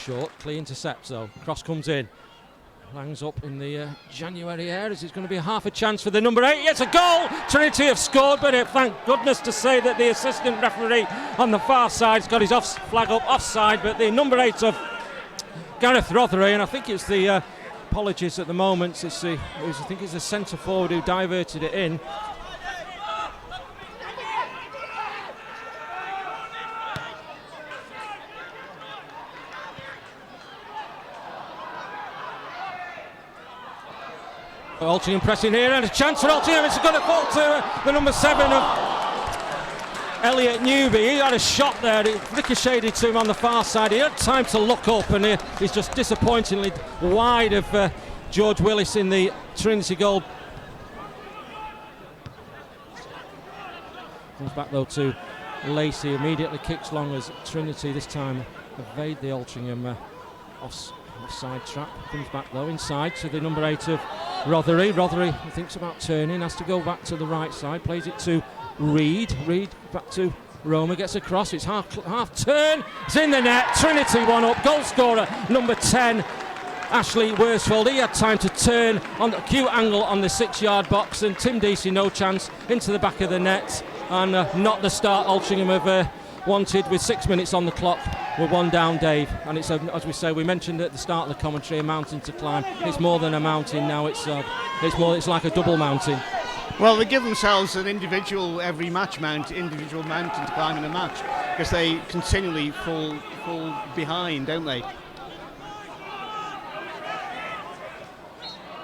short. Clee intercepts though. Cross comes in. Langs up in the January air as it's going to be half a chance for the number 8. It's a goal! Trinity have scored, but thank goodness to say that the assistant referee on the far side's got his flag up offside, but the number 8 of Gareth Rothery, and I think it's the apologies at the moment, I think it's the centre forward who diverted it in. Altrincham pressing here, and a chance for Altrincham. It's going to fall to the number 7 of Elliot Newby. He had a shot there, it ricocheted to him on the far side. He had time to look up, and he's just disappointingly wide of George Willis in the Trinity goal. Comes back though to Lacey, immediately kicks long as Trinity this time evade the Altrincham offside trap. Comes back though inside to the number 8 of Rothery. Rothery thinks about turning, has to go back to the right side, plays it to Reid. Reid back to Roma, gets across, it's half turn, it's in the net, Trinity 1 up, goal scorer number 10, Ashley Worsfold. He had time to turn on the acute angle on the 6-yard box, and Tim Deasy no chance into the back of the net, and not the start Altrincham have wanted with 6 minutes on the clock. We're 1 down, Dave, and it's as we say, we mentioned at the start of the commentary, a mountain to climb. It's more than a mountain now. It's like a double mountain. Well, they give themselves an individual individual mountain to climb in a match, because they continually fall behind, don't they?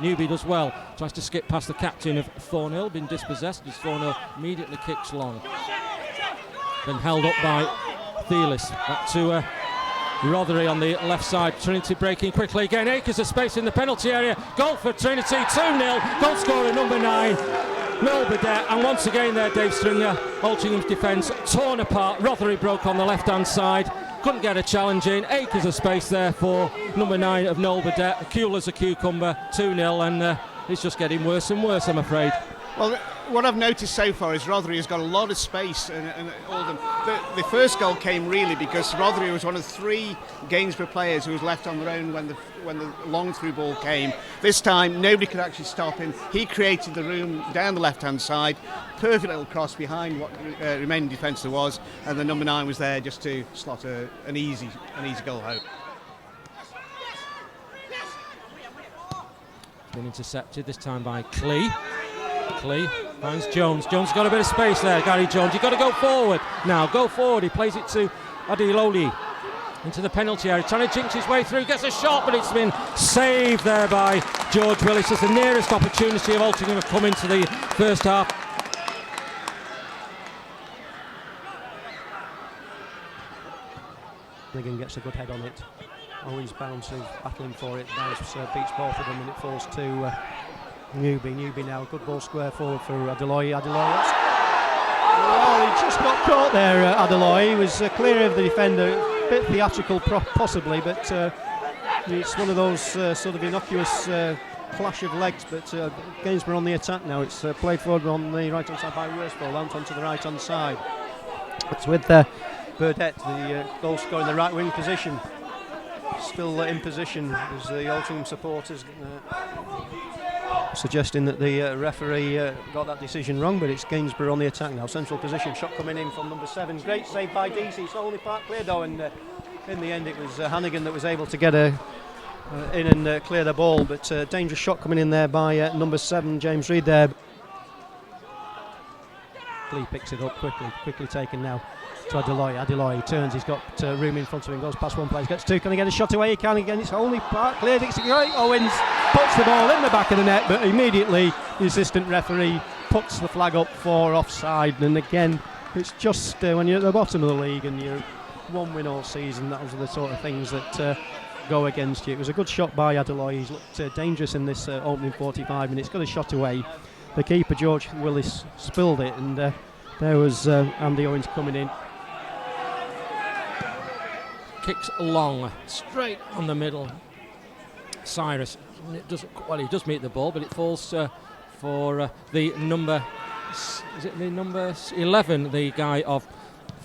Newby does well, tries to skip past the captain of Thornhill, been dispossessed as Thornhill immediately kicks long. Then held up by Thielis. Back to Rothery on the left side. Trinity breaking quickly again. Acres of space in the penalty area. Goal for Trinity, 2-0. Goal scorer number 9, Noel Burdett. And once again there, Dave Stringer, Altringham's defence torn apart. Rothery broke on the left-hand side. Couldn't get a challenge in. Acres of space there for number 9 of Noel Burdett. Cool as a cucumber, 2-0, and it's just getting worse and worse, I'm afraid. Well, what I've noticed so far is Rothery has got a lot of space, and all of them. The first goal came really because Rothery was one of 3 Gainsborough players who was left on their own when the long through ball came. This time nobody could actually stop him. He created the room down the left-hand side, perfect little cross behind what remaining defence there was, and the number 9 was there just to slot an easy goal home. Been intercepted this time by Clee. Clee finds Jones. Jones got a bit of space there, Gary Jones. You've got to go forward. Now, go forward. He plays it to Adiloli into the penalty area. Trying to jinx his way through. Gets a shot, but it's been saved there by George Willis. It's the nearest opportunity of Altrincham have come into the first half. Ligon gets a good head on it. Always bounces, battling for it. Bounce beats both of them, and it falls to Newby now, good ball square forward for Adeloye. Well, he just got caught there, Adeloye. He was clear of the defender, a bit theatrical possibly, but it's one of those sort of innocuous clash of legs, but Gainsborough on the attack now. It's played forward on the right hand side by Worsfold, out onto the right hand side. It's with Burdett, the goal scorer in the right wing position. Still in position as the Altrincham supporters suggesting that the referee got that decision wrong, but it's Gainsborough on the attack now. Central position, shot coming in from number 7. Great save by Deasy. It's only part cleared though, and in the end it was Hannigan that was able to get in and clear the ball, but dangerous shot coming in there by number 7, James Reid there. Lee picks it up quickly taken now to Adeloye turns, he's got room in front of him, goes past one place, gets 2, can he get a shot away? He can again, it's only part cleared, it's great. Owens puts the ball in the back of the net, but immediately the assistant referee puts the flag up for offside, and again it's just when you're at the bottom of the league and you're 1 win all season, those are the sort of things that go against you. It was a good shot by Adeloye, he's looked dangerous in this opening 45 minutes, got a shot away, the keeper George Willis spilled it, and there was Andy Owens coming in. Kicks long, straight on the middle. Cyrus, he does meet the ball, but it falls for the number, is it the number 11, the guy of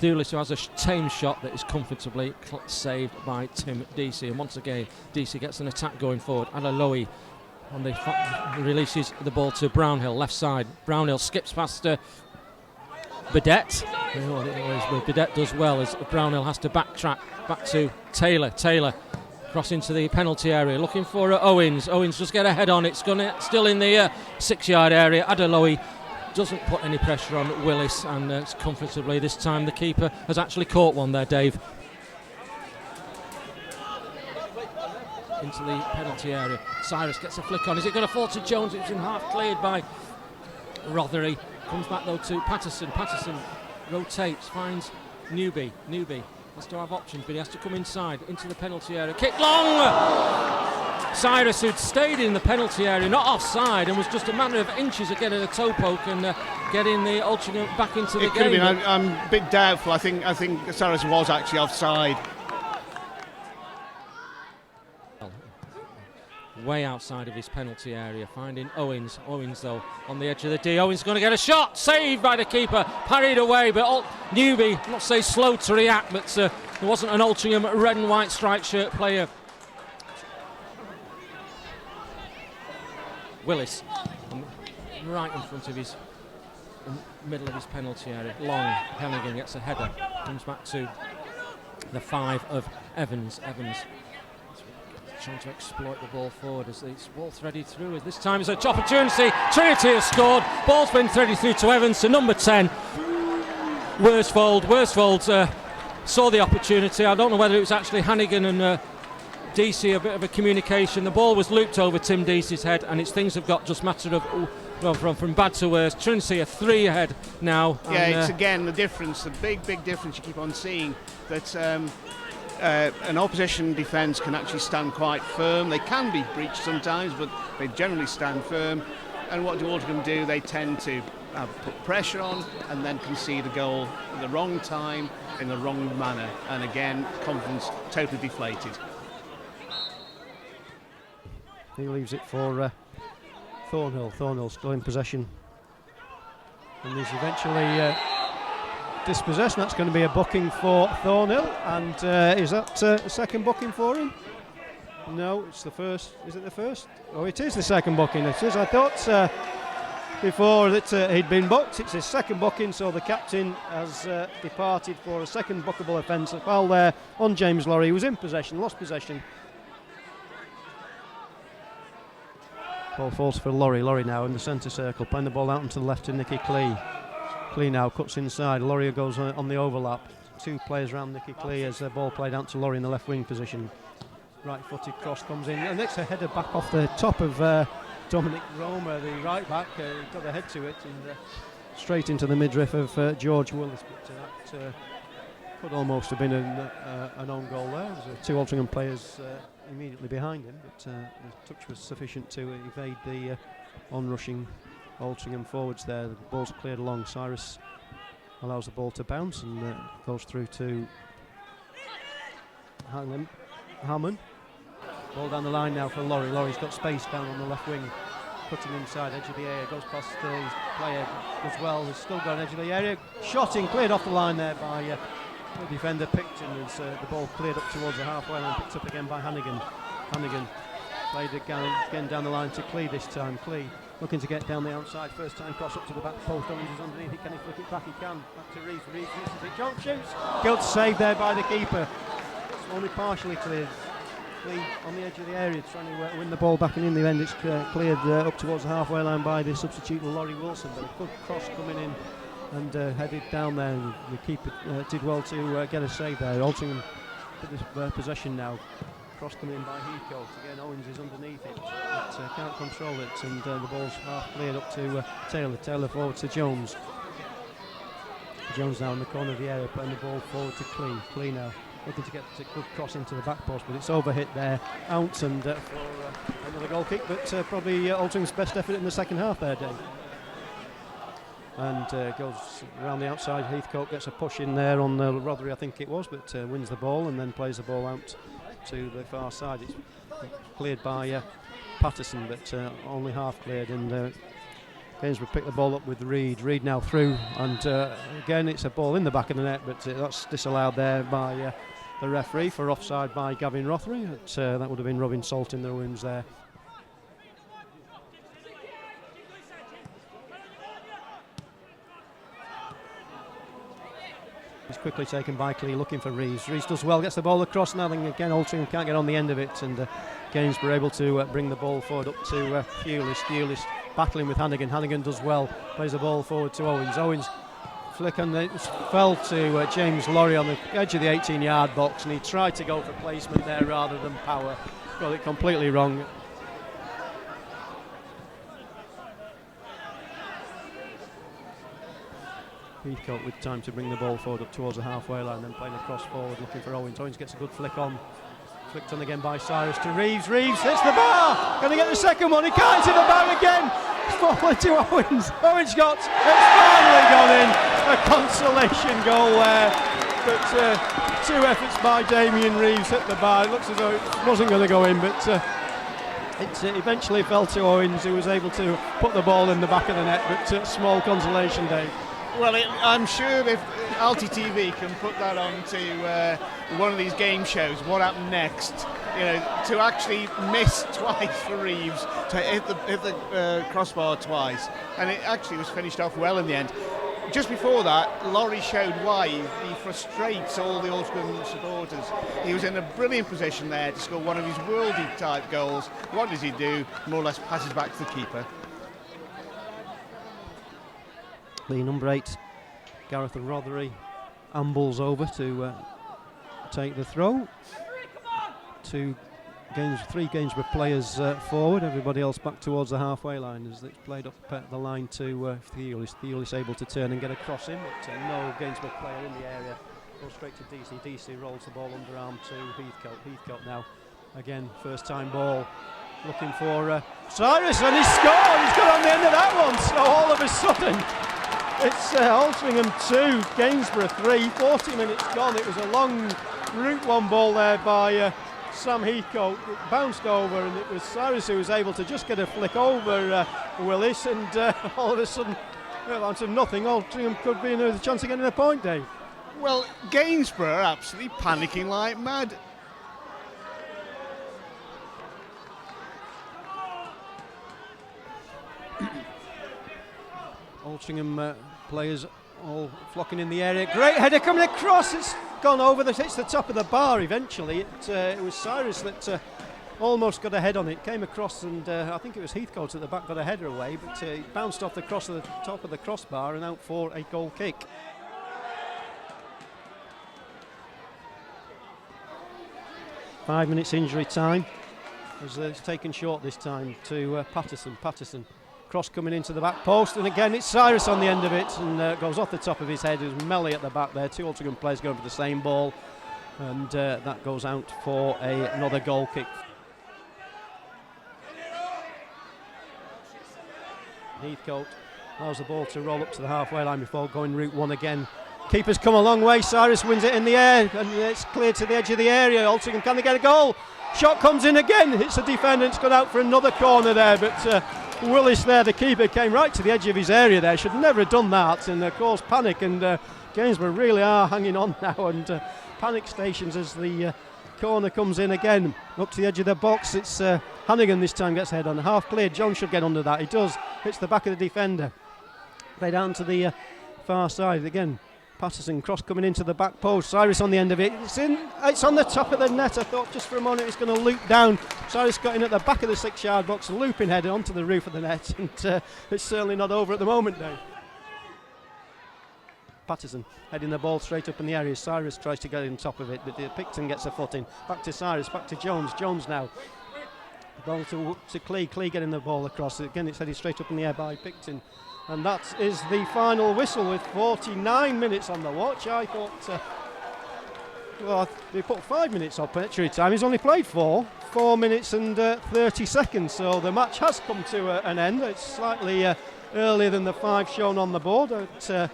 Thulis, who has a tame shot that is comfortably saved by Tim Deasy. And once again, Deasy gets an attack going forward. Adaloy on the releases the ball to Brownhill, left side. Brownhill skips past Burdett. Burdett does well as Brownhill has to backtrack back to Taylor. Taylor cross into the penalty area, looking for Owens. Owens just get a head on. It's still in the 6-yard area. Adaloy doesn't put any pressure on Willis, and it's comfortably this time. The keeper has actually caught one there, Dave. Into the penalty area. Cyrus gets a flick on. Is it going to fall to Jones? It's been half cleared by Rothery. Comes back though to Patterson. Patterson rotates, finds Newby. Newby has to have options, but he has to come inside into the penalty area. Kick long! Cyrus, who'd stayed in the penalty area, not offside, and was just a matter of inches of getting a toe poke and getting the Altrincham back into the game. I'm a bit doubtful. I think Cyrus was actually offside. Way outside of his penalty area, finding Owens. Owens though on the edge of the D. Owens going to get a shot, saved by the keeper, parried away, but Newby, not say slow to react, but there wasn't an Altrincham red and white striped shirt player. Willis right in front of his middle of his penalty area. Long, Hennigan gets a header, comes back to the 5 of Evans. Evans trying to exploit the ball forward as it's ball threaded through. This time it's an opportunity. Trinity has scored. Ball's been threaded through to Evans, to number 10. Worsfold saw the opportunity. I don't know whether it was actually Hannigan and Deasy, a bit of a communication. The ball was looped over Tim Deasy's head, and things have got just matter of from bad to worse. Trinity are 3 ahead now. Yeah, it's again the difference, the big difference you keep on seeing, that an opposition defence can actually stand quite firm. They can be breached sometimes, but they generally stand firm. And what do Altrincham do? They tend to put pressure on and then concede a goal at the wrong time, in the wrong manner. And again, confidence totally deflated. He leaves it for Thornhill. Thornhill still in possession. And he's eventually dispossessed. That's going to be a booking for Thornhill. And is that the second booking for him? No, it's the first. Is it the first? Oh, it is the second booking. It is. I thought before that he'd been booked. It's his second booking, so the captain has departed for a second bookable offence. While there on James Lorry, he was in possession, lost possession. Ball falls for Lorry. Lorry now in the centre circle, playing the ball out into the left to Nicky Clee. Clee now cuts inside. Lorry goes on the overlap. 2 players around Nicky Clee as the ball played out to Lorry in the left wing position. Right-footed cross comes in, and it's a header back off the top of Dominic Roma, the right back. Got a head to it and straight into the midriff of George Willis. But that could almost have been an own goal there. There's 2 Altrincham players immediately behind him, but the touch was sufficient to evade the onrushing Altrincham forwards there. The ball's cleared along. Cyrus allows the ball to bounce and goes through to Hammond. Ball down the line now for Lorry. Lorry's got space down on the left wing, cutting inside, edge of the area, goes past his player as well. He's still got an edge of the area. Shot in, cleared off the line there by the defender Picton as the ball cleared up towards the halfway line, picked up again by Hannigan. Hannigan played again down the line to Clee this time. Clee looking to get down the outside, first time cross up to the back post. Owens is underneath it, can he flick it back? He can. Back to Reeves. Reeves misses it. John shoots. Guilt saved there by the keeper. It's only partially cleared. Clee on the edge of the area trying to win the ball back, and in the end it's cleared up towards the halfway line by the substitute Laurie Wilson, but a good cross coming in and headed down there. The keeper did well to get a save there. Altrincham put possession now. Cross coming in by Heathcote. Again, Owens is underneath it, but can't control it, and the ball's half cleared up to Taylor. Taylor forward to Jones. Jones now in the corner of the area, playing the ball forward to Clee. Clee now looking to get a good cross into the back post, but it's overhit there. Out and for another goal kick, but probably Altringham's best effort in the second half there, Dave. And goes around the outside. Heathcote gets a push in there on Rothery, I think it was, but wins the ball and then plays the ball out to the far side. It's cleared by Patterson, but only half cleared, and Gainsborough pick the ball up with Reid. Reid now through, and again it's a ball in the back of the net, but that's disallowed there by the referee for offside by Gavin Rothery. That would have been rubbing salt in the wounds there. It's quickly taken by Clee, looking for Reeves. Reeves does well, gets the ball across. Now then again, Altrincham can't get on the end of it, and Gainsborough able to bring the ball forward up to Thewlis. Thewlis battling with Hannigan. Hannigan does well, plays the ball forward to Owens. Owens flick, and it fell to James Laurie on the edge of the 18-yard box, and he tried to go for placement there rather than power. Got it completely wrong. Heathcote with time to bring the ball forward up towards the halfway line, then playing across forward, looking for Owens. Owens gets a good flick on. Flicked on again by Cyrus to Reeves. Reeves hits the bar. Going to get the second one. He can't hit the bar again. It's falling to Owens. Owens got. It's finally gone in. A consolation goal there. But two efforts by Damien Reeves hit the bar. It looks as though it wasn't going to go in, but it eventually fell to Owens, who was able to put the ball in the back of the net. But small consolation, Dave. Well, I'm sure if Alty TV can put that on to one of these game shows, what happened next, you know, to actually miss twice for Reeves, to hit the crossbar twice, and it actually was finished off well in the end. Just before that, Laurie showed why he frustrates all the Altrincham supporters. He was in a brilliant position there to score one of his worldy type goals. What does he do? More or less passes back to the keeper. The number 8, Gareth Rothery, ambles over to take the throw. Three Gainsborough players forward, everybody else back towards the halfway line as it's played up the line to Thewlis. Thewlis able to turn and get across him, but no Gainsborough player in the area. Goes straight to DC. DC rolls the ball underarm to Heathcote. Heathcote now, again, first time ball. Looking for Cyrus, and he scored! He's got on the end of that one, so all of a sudden it's Altrincham 2, Gainsborough 3, 40 minutes gone. It was a long route one ball there by Sam Heathcote. It bounced over, and it was Cyrus who was able to just get a flick over Willis, and all of a sudden, out of nothing, Altrincham could be in a chance of getting a point, Dave. Well, Gainsborough are absolutely panicking like mad. Altrincham players all flocking in the area. Great header coming across. It's gone over. It's the top of the bar eventually. It was Cyrus that almost got a head on it. Came across, and I think it was Heathcote at the back got a header away, but it bounced off the top of the crossbar and out for a goal kick. Five minutes injury time. It's taken short this time to Patterson. Patterson. Cross coming into the back post, and again it's Cyrus on the end of it, and goes off the top of his head. There's Melly at the back there. Two Altrincham players going for the same ball, and that goes out for another goal kick. Heathcote allows the ball to roll up to the halfway line before going route one again. Keeper's come a long way. Cyrus wins it in the air, and it's cleared to the edge of the area. Altrincham, can they get a goal? Shot comes in again. Hits the defender. It's gone out for another corner there, but Willis there, the keeper, came right to the edge of his area there. Should never have done that, and of course panic, and Gainsborough really are hanging on now, and panic stations as the corner comes in again up to the edge of the box. It's Hannigan this time gets head on, half cleared. John should get under that. He does. Hits the back of the defender. Play down to the far side again. Patterson cross coming into the back post. Cyrus on the end of it. It's on the top of the net. I thought just for a moment it's going to loop down. Cyrus got in at the back of the 6-yard box, looping header onto the roof of the net, and it's certainly not over at the moment, Dave. Patterson heading the ball straight up in the area. Cyrus tries to get on top of it, but Picton gets a foot in. Back to Cyrus, back to Jones. Jones now. Ball to Clee. Clee getting the ball across. Again, it's headed straight up in the air by Picton. And that is the final whistle with 49 minutes on the watch. I thought, they put 5 minutes on penalty time. He's only played 4 minutes and 30 seconds. So the match has come to an end. It's slightly earlier than the 5 shown on the board. The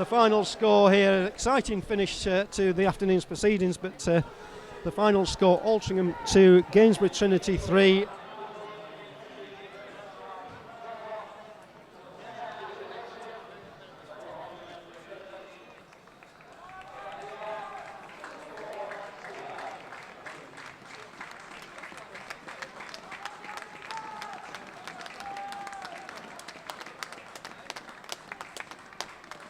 final score here, exciting finish to the afternoon's proceedings, but the final score, Altrincham 2, Gainsborough Trinity 3.